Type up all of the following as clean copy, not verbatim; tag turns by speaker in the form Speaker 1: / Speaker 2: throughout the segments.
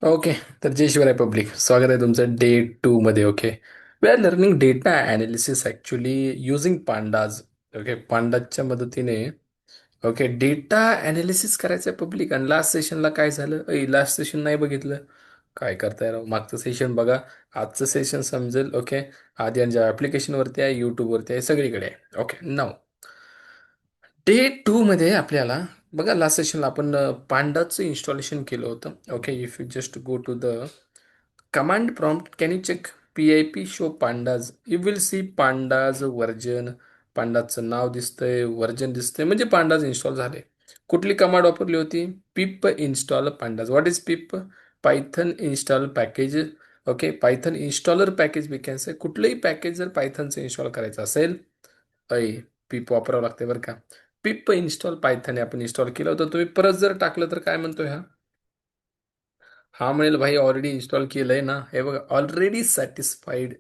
Speaker 1: Okay. तर जय Shivrai public, स्वागत आहे तुमचं डे 2 मध्ये. Okay, we are learning data analysis actually using pandas. Okay, पांडाजच्या मदतीने ओके डेटा अनालिसिस करायचं आहे पब्लिक. आणि लास्ट सेशनला काय झालं? लास्ट सेशन नाही बघितलं, काय करताय राव? मागचं सेशन बघा, आजचं सेशन समजेल. ओके, आधी आणि ॲप्लिकेशनवरती आहे, यूट्यूबवरती आहे, सगळीकडे आहे. ओके, नाव डे 2 मध्ये आपल्याला बघा, लास्ट सेशनला आपण पांडाचं इन्स्टॉलेशन केलं होतं. Okay, if you just go to the command prompt, can you check pip show pandas? You will see pandas version, पांडाचं नाव दिसतंय, वर्जन दिसतंय, म्हणजे पांडाज इन्स्टॉल झाले. कुठली कमांड वापरली होती? Pip install pandas. What is pip? Python install package. Okay, Python installer package we can say. कुठलंही पॅकेज जर पायथनचं इन्स्टॉल करायचं असेल, ऐ पिप वापरावं लागते बरं का. पिप इन्स्टॉल पायथन हे आपण इन्स्टॉल केलं होतं. तुम्ही परत जर टाकलं तर काय म्हणतोय हा? हा म्हणेल भाई ऑलरेडी इन्स्टॉल केलंय ना. हे बघा, ऑलरेडी सॅटिस्फाईड,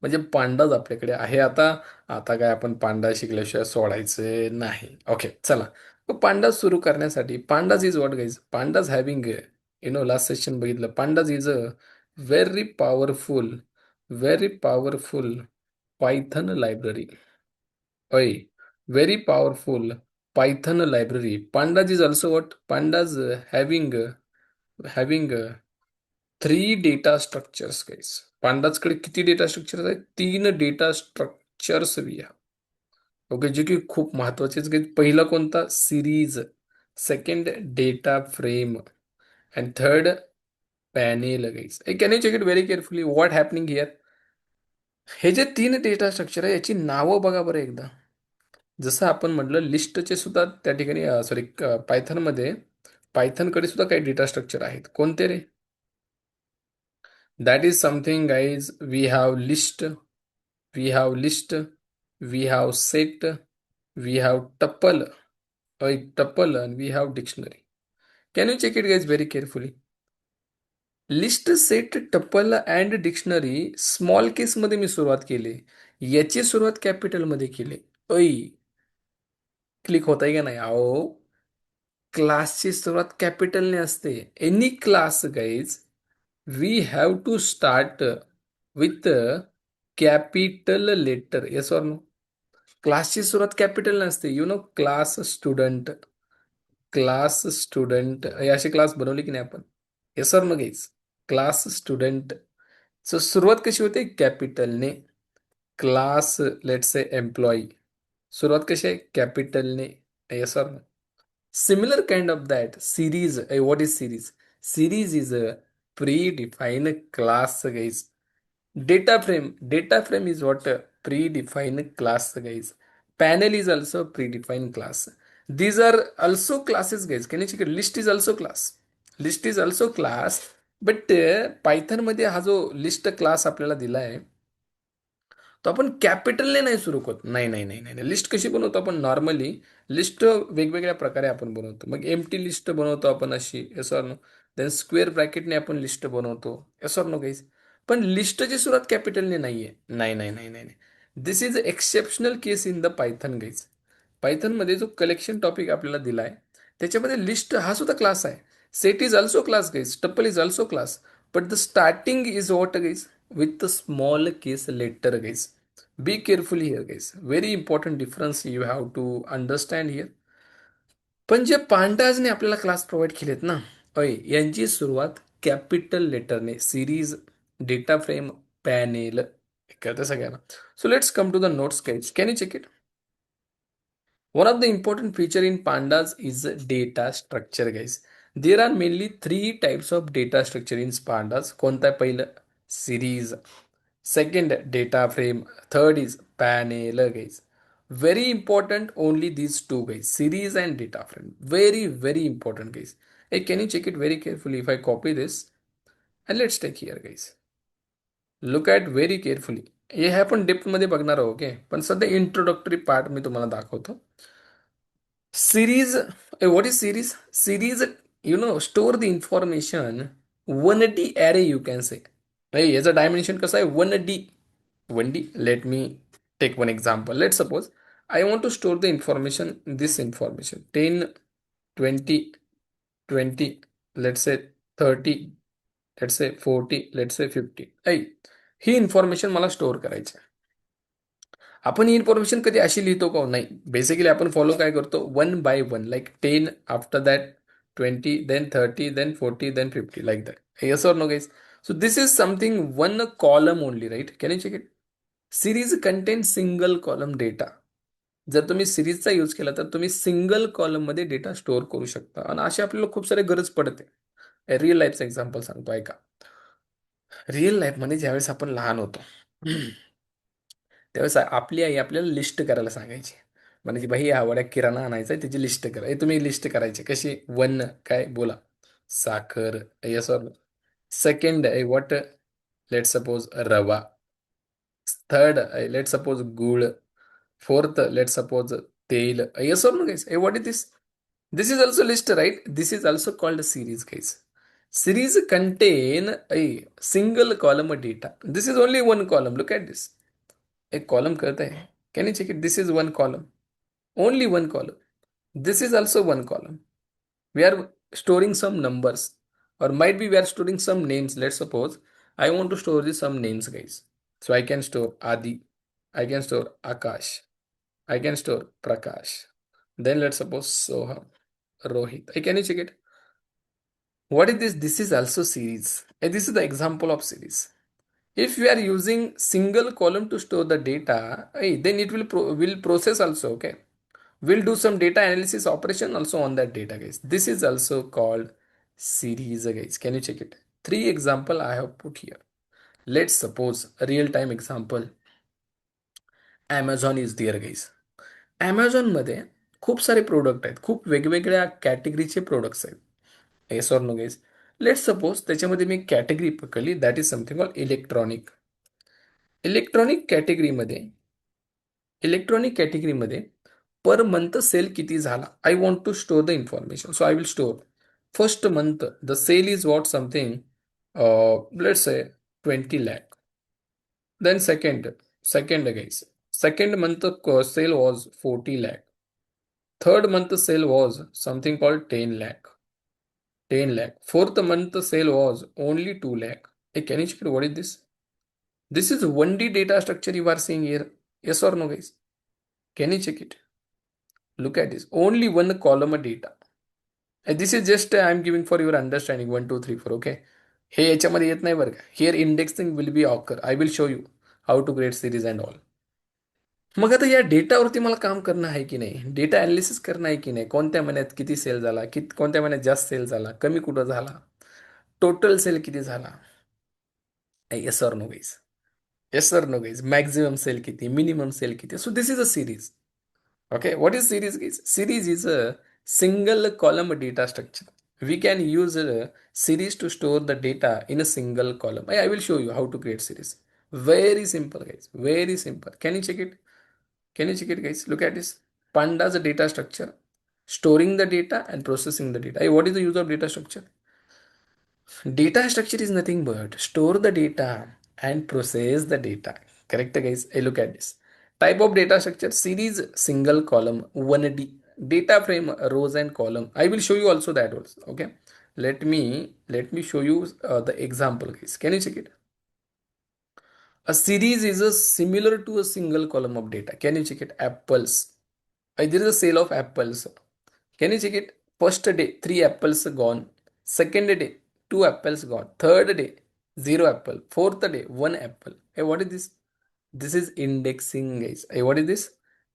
Speaker 1: म्हणजे पांडाच आपल्याकडे आहे आता. आता काय आपण पांडा शिकल्याशिवाय सोडायचे नाही. ओके, चला. पांडाज सुरू करण्यासाठी pandas is what guys? Pandas having last session बघितलं, pandas is a very powerful, very powerful Python library. ओय, very powerful Python library. Pandas is also what? Pandas having 3 data structures guys. पांडाजकडे किती data structures आहेत? 3 data structures we have. Okay, जे की खूप महत्वाचेच काही. पहिला कोणता? Series. Second, data frame. And third, panel guys. Can you check it very carefully what happening here? हे जे 3 डेटा स्ट्रक्चर आहे, याची नावं बघा बरं एकदा. जसं आपण म्हटलं, लिस्टचे सुद्धा त्या ठिकाणी, सॉरी, पायथनमध्ये, पायथनकडे सुद्धा काही डेटा स्ट्रक्चर आहेत. कोणते रे? That is something guys. We have list, we have list, we have set, we have tuple, tuple, and we have dictionary. Can you check it guys very carefully? List, set, tuple and dictionary small case मध्ये मी सुरुवात केली, याची सुरुवात capital मध्ये केली. ऐ, click होत आहे का नाही? अहो, क्लासची सुरुवात कॅपिटलने असते. Any class guys, we have to start with capital letter. Yes or no? क्लासची सुरुवात कॅपिटल नसते. क्लास स्टुडंट, क्लास स्टुडंट अशी क्लास बनवली की नाही आपण? हे सर मग क्लास स्टुडंट. सो सुरुवात कशी होते? कॅपिटलने. क्लास लेट से एम्प्लॉई, सुरुवात कशी आहे? कॅपिटलने. Yes sir. Similar kind of that series. What is series? Series is a predefine class guys. Data frame is what? A predefined class, guys. Panel is also predefined class. These are also classes, guys. Can you check it? List is also class. List is also class. But Python मध्ये हा जो list class आपल्याला दिला आहे, तो आपण कॅपिटलने नाही सुरू करत. नाही नाही नाही नाही. लिस्ट कशी बनवतो आपण? नॉर्मली लिस्ट वेगवेगळ्या प्रकारे आपण बनवतो. मग एम्प्टी लिस्ट बनवतो आपण अशी, yes or no. Then square ब्रॅकेटने आपण लिस्ट बनवतो, एस ऑर नो गाईज. पण लिस्टची सुरुवात कॅपिटलने नाहीये. नाही नाही नाही नाही. This is exceptional case in the Python guys. पायथनमध्ये जो कलेक्शन टॉपिक आपल्याला दिला आहे, त्याच्यामध्ये लिस्ट हा सुद्धा क्लास आहे. Set is also class guys. Tuple is also class. But the starting is what guys? With the small case letter guys. Be careful here guys, very important difference you have to understand here. पण जे पांडाजने आपल्याला class provide केलेत ना, यांची सुरुवात capital लेटरने. Series, data frame, panel, कळतं सगळ्यांना? So let's come to the notes guys. Can you check it? One of the important feature in pandas is data structure guys. There are mainly 3 types of data structure in pandas. कोणता आहे? पहिलं, series. Second, data frame. Third is panel guys. Very important, only these two guys, series and data frame. Very, very important guys. Hey, can you check it very carefully if I copy this? And let's take here guys. Look at very carefully. हे आपण depth मध्ये बघणार आहोत. Okay, पण सध्या introductory part मी तुम्हाला दाखवतो. Series, what is series? Series, store the information 1D array, you can say. याचा dimension कसा आहे? 1D. 1D. Let me take one example. Let's suppose I want to store the information, this information 10, 20, 20, let's say 30. Let's say 40, let's say 50. I he information मला store करायची आहे. आपण ही information कधी अशी लिहितो का? नाही. बेसिकली आपण फॉलो काय करतो? One by one, like 10, after that 20, then 30, then 40, then 50, like that. Yes or no guys? So this is something one column only, right? Can you check it? Series contain single column data. जर तुम्ही सिरीजचा use केला तर तुम्ही single कॉलममध्ये data store करू शकता, आणि अशी आपल्याला खूप सारी गरज पडते. रिअल लाईफचं एक्झाम्पल सांगतो ऐका. रिअल लाईफमध्ये ज्यावेळेस आपण लहान होतो, त्यावेळेस आपली आई आपल्याला लिस्ट करायला सांगायची. म्हणजे भाई हा वड्या किराणा आणायचा आहे, त्याची लिस्ट करा. हे तुम्ही लिस्ट करायची कशी? वन काय बोला? साखर. Yes or no? Second what? Let suppose रवा. थर्ड लेट सपोज गुळ. फोर्थ लेट सपोज तेल. Yes or no guys? What is this? This is also list, right? This is also called a series, guys. Series contain a single column of data. This is only one column. Look at this. एक column करता है. Can you check it? This is one column. Only one column. This is also one column. We are storing some numbers, or might be we are storing some names. Let's suppose I want to store this some names, guys. So I can store Adi. I can store Akash. I can store Prakash. Then let's suppose Soham, Rohit. Can you check it? What is this? This is also series. This is the example of series. If we are using single column to store the data, then it will will process also. Okay, we'll do some data analysis operation also on that data, guys. This is also called series, guys. Can you check it? Three example I have put here. Let's suppose a real time example. Amazon is there, guys. ॲमेझॉनमध्ये खूप सारे product आहेत, खूप वेगवेगळ्या कॅटेगरीचे products आहेत. Yes or no guys? Let suppose त्याच्यामध्ये मी category पकडली, that is something call electronic. Electronic कॅटेगरीमध्ये इलेक्ट्रॉनिक कॅटेगरीमध्ये पर मंथ सेल किती झाला? I want to store the information, so I will store first month the sale is what something, let's say 20 lakh. Then second guys, second month sale was 40 lakh. Third month sale was something called 10 lakh. 10 lakh. Fourth month sale was only 2 lakh. Hey, can you check it? What is this? This is 1D data structure you are seeing here. Yes or no, guys? Can you check it? Look at this. Only one column of data. And this is just I'm giving for your understanding. 1, 2, 3, 4. Okay. हे याच्यामध्ये येत नाही बरं का. Here indexing will be occur. I will show you how to create series and all. मग आता या डेटावरती मला काम करणं आहे की नाही? डेटा ॲनालिसिस करणं आहे की नाही? कोणत्या महिन्यात किती सेल झाला, कोणत्या महिन्यात जास्त सेल झाला, कमी कुठं झाला, टोटल सेल किती झाला? Yes or no guys? Yes or no guys? Maximum sale किती, मिनिमम सेल किती? So this is a series. Okay, what is series, guys? Series is a single column data structure. We can use a series to store the data in a single column. I will show you how to create series. Very simple, guys. Very simple. Can you check it? Can you check it, guys? Look at this. Pandas data structure, storing the data and processing the data. Hey, what is the use of data structure? Data structure is nothing but store the data and process the data. Correct, guys? Hey, look at this. Type of data structure: series, single column, 1D. Data frame, rows and column. I will show you also that also. Okay. Let me show you the example, guys. Can you check it? A series is a similar to a single column of data. Can you check it? Apples. There is a sale of apples. Can you check it? First day, 3 apples gone. Second day, 2 apples gone. Third day, 0 apple. Fourth day, 1 apple. Hey, what is this? This is indexing, guys. Hey, what is this?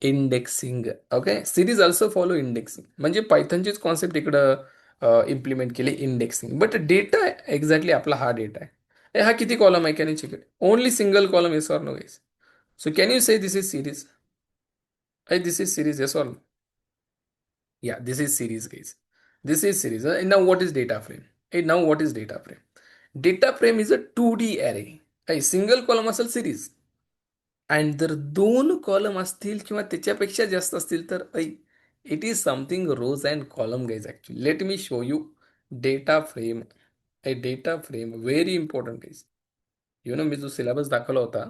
Speaker 1: Indexing. Okay. Series also follow indexing. म्हणजे पायथनचीच concept इकडं implement केली, indexing. But data exactly आपला हा data आहे. हा किती column आहे? Can you check it? Only single column, yes or no guys? So can you say this is series? This is series, yes or no? Yeah, this is series, guys. This is series. Now what is data frame? Now what is data frame? Data frame is a 2D array. Single column असेल series. And जर दोन column असतील किंवा त्याच्यापेक्षा जास्त असतील तर it is something rows and column, guys. Actually let me show you data frame. Data frame very important guys. मी जो सिलेबस दाखवला होता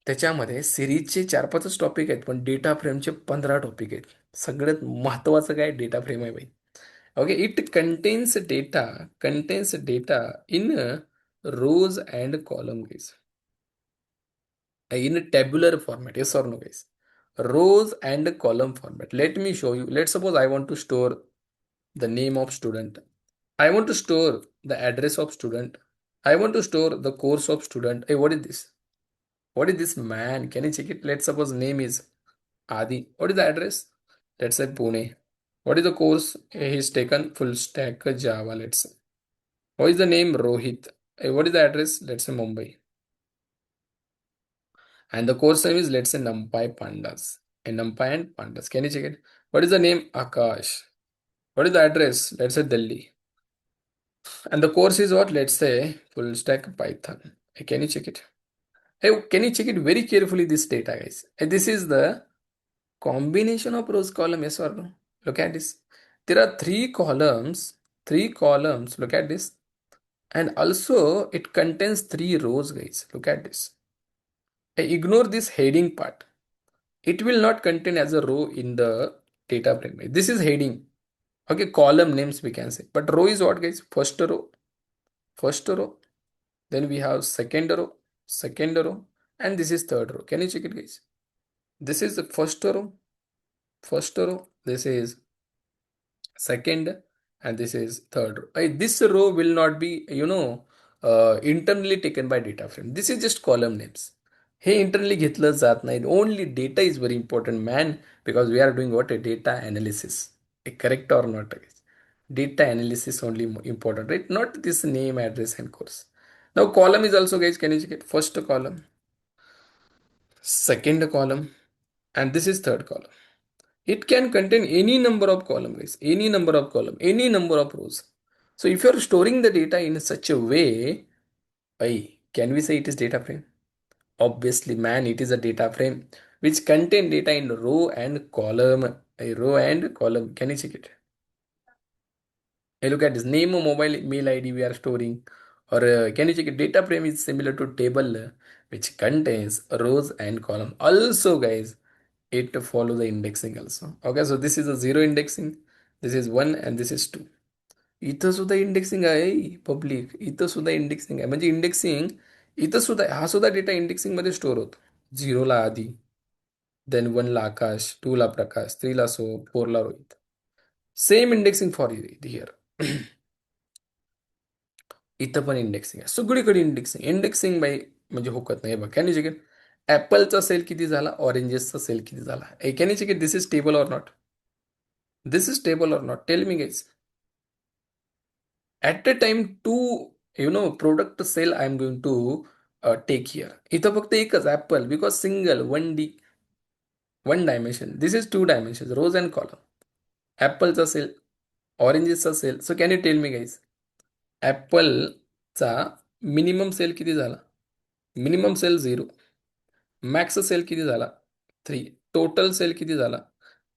Speaker 1: त्याच्यामध्ये सिरीजचे 4-5च टॉपिक आहेत, पण डेटा फ्रेमचे 15 टॉपिक आहेत. सगळ्यात महत्त्वाचं काय? डेटा फ्रेम आहे by. Okay, it contains data in rows and column, guys. In a tabular format, yes or no, guys? Rows and column format. Let me show you. Let's suppose I want to store the name of student. I want to store the address of student. I want to store the course of student. Hey, what is this? What is this, man? Can you check it? Let's suppose name is Adi. What is the address? Let's say Pune. What is the course? He's taken full stack Java. Let's say. What is the name? Rohit. What is the address? Let's say Mumbai. And the course name is, let's say, NumPy Pandas. And NumPy and Pandas. Can you check it? What is the name? Akash. What is the address? Let's say Delhi. And the course is what? Let's say full stack Python. Can you check it? Hey, can you check it very carefully? This data, guys. This is the combination of rows column. Yes or no? Look at this. There are three columns. Three columns. Look at this. And also it contains three rows, guys. Look at this. Ignore this heading part. It will not contain as a row in the data frame. This is heading. Okay, column names we can say. But row is what, guys? First row. Then we have second row, and this is third row. Can you check it, guys? This is the first row. This is second, and this is third row. This row will not be, internally taken by data frame. This is just column names. हे internally घेतलं जात नाही. Only data is very important, man, because we are doing what? A data analysis. Correct or not, guys? Data analysis only important, right? Not this name, address, and course. Now column is also, guys, can you check it? First column, second column, and this is third column. It can contain any number of columns, guys, any number of column, any number of rows. So if you're storing the data in such a way, can we say it is data frame? Obviously, man, it is a data frame which contain data in row and column. A row and column. Can you check it? Hey, look at this name of mobile mail ID we are storing. Or can you check it? Data frame is similar to table which contains rows and column. Also, guys, it follow the indexing also. Okay, so this is a zero indexing. This is one and this is two. इथं सुद्धा indexing आहे public. इथं सुद्धा indexing आहे म्हणजे indexing इथं सुद्धा हा सुद्धा डेटा इंडेक्सिंग मध्ये स्टोअर होतो. झिरोला आधी, देन वनला आकाश, टूला प्रकाश, थ्रीला सो, फोरला Rohit. Same indexing for here. इथं पण इंडेक्सिंग आहे, सगळीकडे इंडेक्सिंग. इंडेक्सिंग बाय म्हणजे होकत नाही बघ. Can you check it? ॲपलचा सेल किती झाला, ऑरेंजेसचा सेल किती झाला? Can you check it? This is table or not? This is table or not? Tell me guys. At a time two, product sale I am going to take here. इथं फक्त एकच apple, because single one dimension. This is two dimension, rows and column. ॲपलचा sale, ऑरेंजेसचा sale. So can you tell me guys, ॲपलचा minimum sale किती झाला? Minimum cell 0. Max cell किती झाला? 3. टोटल सेल किती झाला?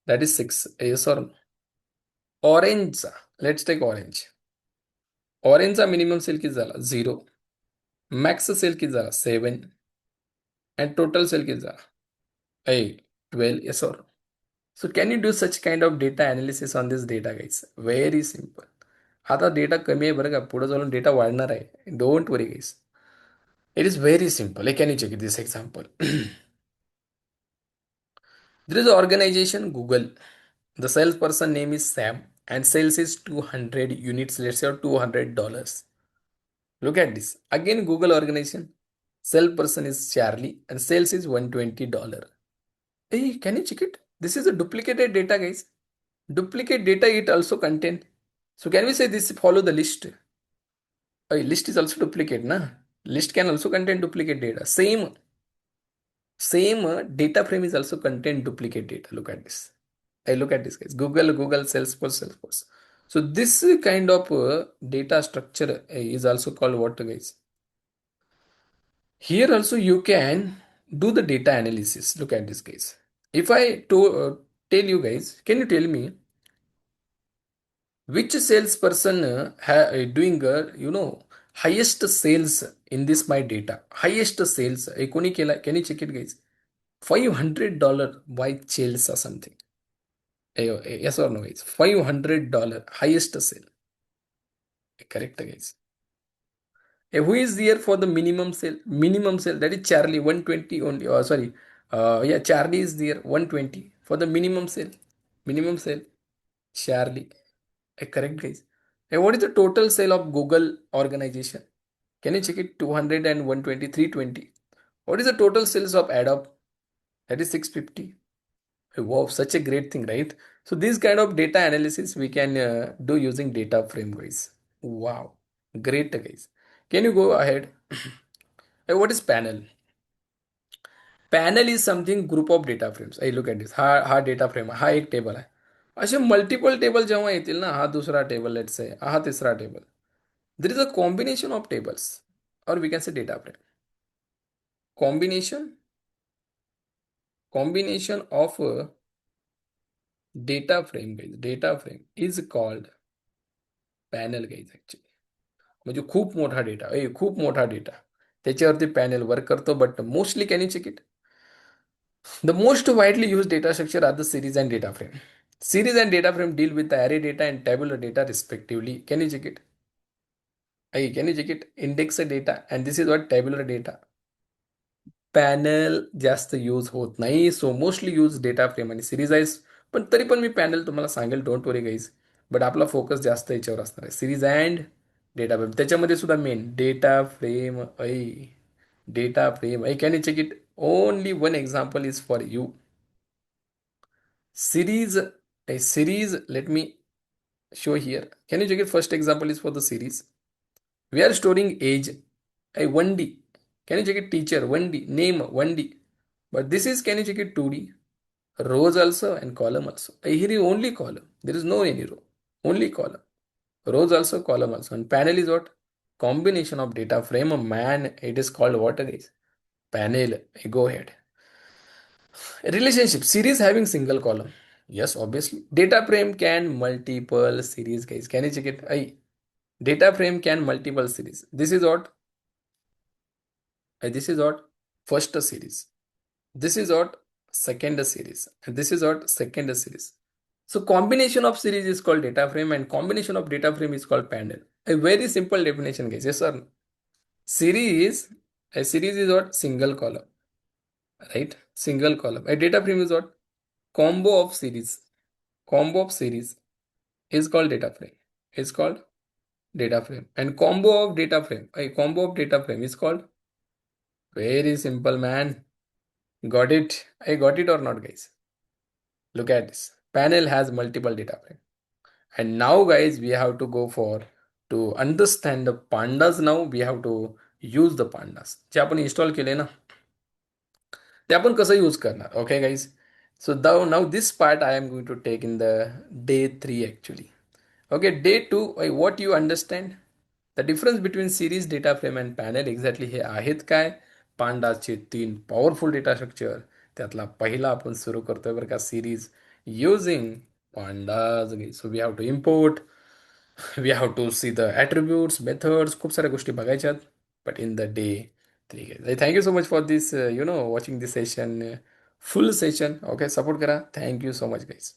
Speaker 1: That is 6. Yes or no? ऑरेंजचा, लेट्स टेक ऑरेंज. ऑरेंजचा मिनिमम सेल किती झाला? 0. मॅक्स सेल किती झाला? 7. अँड टोटल सेल किती झाला? 12. Yes or? So can you do such kind of data analysis on this data, guys? Very simple. आता data कमी आहे बरं का, पुढे जाऊन डेटा वाढणार आहे. Don't worry guys. It is very simple. Can you check this example? There is an organization Google. The salesperson name is Sam and sales is 200 units, let's say, or $200. Look at this. Again, Google organization. Salesperson is Charlie and sales is $120. Hey, can you check it? This is a duplicated data, guys. Duplicate data it also contain. So can we say this follow the list? List is also duplicate, na? List can also contain duplicate data. Same data frame is also contain duplicate data. Look at this. Look at this, guys. Google, Salesforce. So this kind of data structure is also called what, guys? Here also you can do the data analysis. Look at this, guys. If I tell you guys, can you tell me which salesperson doing highest sales in this my data? Highest sales. कोणी केला? Can you check it, guys? $500 by Chelsea or something. Yes or no, guys? $500 highest sale. Correct, guys. Who is there for the minimum sale? Minimum sale, that is Charlie, 120 only. Oh, sorry. Yeah, Charlie is there, 120 for the minimum sale. Minimum sale, Charlie. Correct, guys. What is the total sale of Google organization? Can you check it? 200 and 120, 320. What is the total sales of Adobe? That is 650. Wow, such a great thing, right? So this kind of data analysis we can do using data frame, guys. Wow, great, guys. Can you go ahead? What is panel? Panel is something group of data frames. I look at this. हा data frame हा एक table आहे. असे multiple table जेव्हा येतील ना, हा दुसरा टेबल लेट्स से, हा तिसरा table. There is a combination of tables, or we can say data frame. Combination of data frame, guys. Data frame is called panel, guys. Actually, म्हणजे खूप मोठा डेटा, खूप मोठा डेटा त्याच्यावरती पॅनल वर्क करतो. But mostly can you check it. The most widely used data structure are the series and data frame. Series and data frame deal with the array data and tabular data respectively. Can you check it? Can you check it? Index data, and this is what tabular data. Panel जास्त use होत नाही, so mostly use data frame आणि series आहे. पण तरी पण मी panel तुम्हाला सांगेल, डोंट वरी गाईज. बट आपला फोकस जास्त याच्यावर असणार आहे, सिरीज अँड डेटा फ्रेम. त्याच्यामध्ये सुद्धा main data frame can you check it. Only one example is for you. series a series, let me show here. Can you check it? First example is for the series. We are storing age, a 1D. Can you check it? Teacher 1D, name 1D. But this is, can you check it? 2D. Rows also and column also. Here is only column, there is no any row, only column. Rows also, column also. And panel is what? Combination of data frame. A man, it is called what, guys? Panel. Go ahead. Relationship, series having single column. Yes, obviously. Data frame can multiple series, guys. Can you check it? Data frame can multiple series. This is what? This is what? First series. This is what? Second series. And this is what? Second series. So combination of series is called data frame, and combination of data frame is called panel. A very simple definition, guys. Yes sir. Series, a series is what? Single column, right? Single column. A data frame is what? Combo of series. Combo of series is called data frame. Is called data frame. And combo of data frame. A combo of data frame is called, very simple, man. Got it? I got it or not, guys? Look at this. Panel has multiple data frame. And now, guys, we have to go for, to understand the pandas. Now we have to use the pandas जे आपण install केले ना, ते आपण कसं use करणार. Okay guys. So now this part I am going to take in the day 3 actually. Okay, day 2, what you understand the difference between series, data frame and panel exactly हे आहेत काय? पांडाचे 3 पॉवरफुल डेटा स्ट्रक्चर. त्यातला पहिला आपण सुरू करतोय बरं का, series using pandas. So we have to import, we have to see the attributes, methods, खूप साऱ्या गोष्टी बघायच्यात. But in the day 3, thank you so much for this watching this session, full session. Okay, support करा. Thank you so much guys.